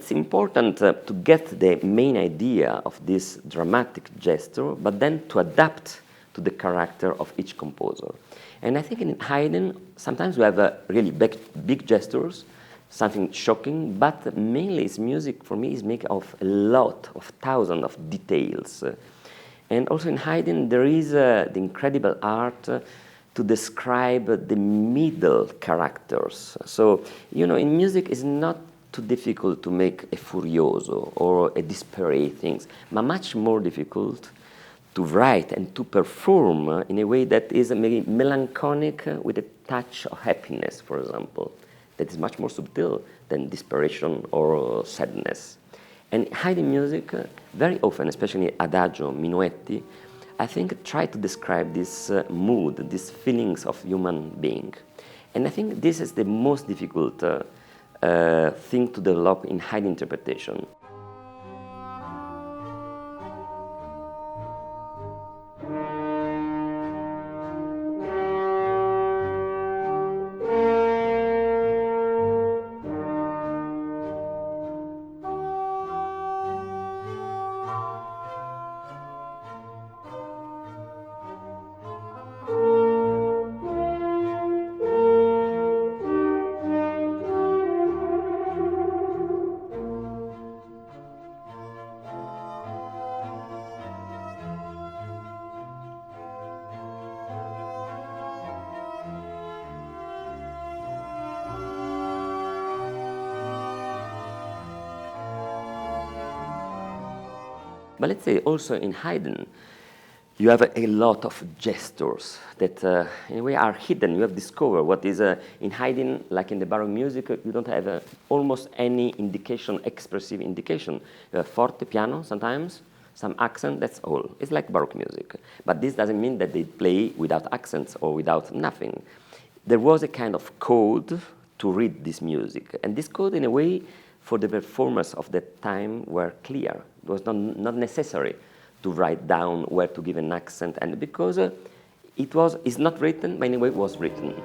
it's important to get the main idea of this dramatic gesture, but then to adapt to the character of each composer. And I think in Haydn, sometimes we have really big gestures, something shocking, but mainly his music for me is made of a lot of thousands of details. And also in Haydn, there is the incredible art to describe the middle characters. So, you know, in music it's not too difficult to make a furioso or a disparate things, but much more difficult to write and to perform in a way that is maybe melancholic with a touch of happiness, for example, that is much more subtle than desperation or sadness. And Haydn music, very often, especially adagio, minuetti, I think try to describe this mood, these feelings of human being. And I think this is the most difficult thing to develop in Haydn interpretation. But let's say also in Haydn, you have a lot of gestures that in a way are hidden. You have discovered what is in Haydn, like in the Baroque music, you don't have almost any indication, expressive indication. You have forte, piano sometimes, some accent, that's all. It's like Baroque music. But this doesn't mean that they play without accents or without nothing. There was a kind of code to read this music. And this code, in a way, for the performers of that time were clear. It was not necessary to write down where to give an accent, and because it's not written, but anyway it was written.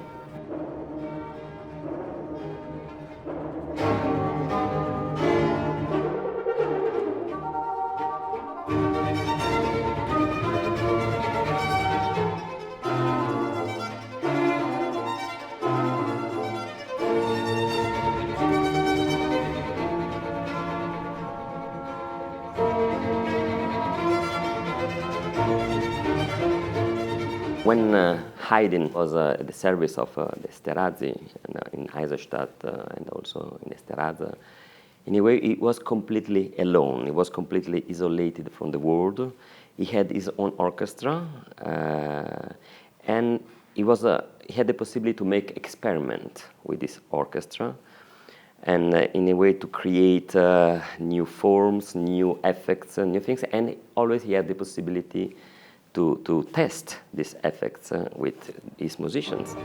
When Haydn was at the service of the Esterhazy in Eisenstadt and also in Esterhazy, in a way he was completely alone. He was completely isolated from the world. He had his own orchestra, and he had the possibility to make experiment with this orchestra, and in a way to create new forms, new effects, new things, and always he had the possibility to test these effects with his musicians.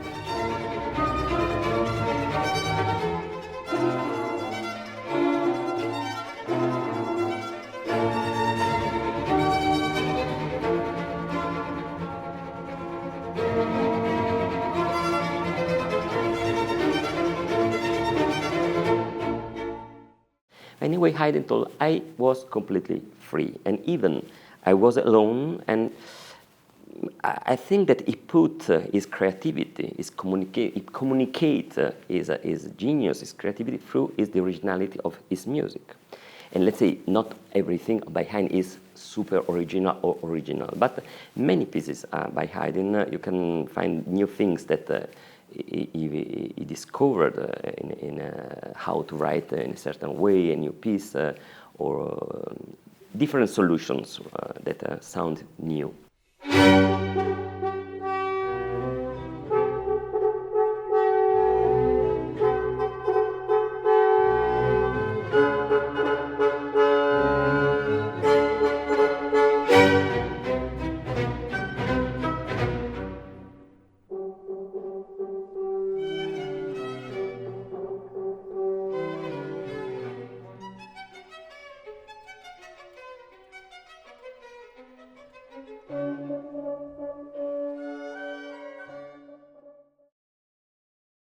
Anyway, Haydn told I was completely free, and even I was alone, and I think that he put his creativity, he communicate his genius, his creativity through the originality of his music. And let's say not everything by Haydn is super original or original, but many pieces by Haydn you can find new things that he discovered in how to write in a certain way, a new piece, or different solutions that sound new.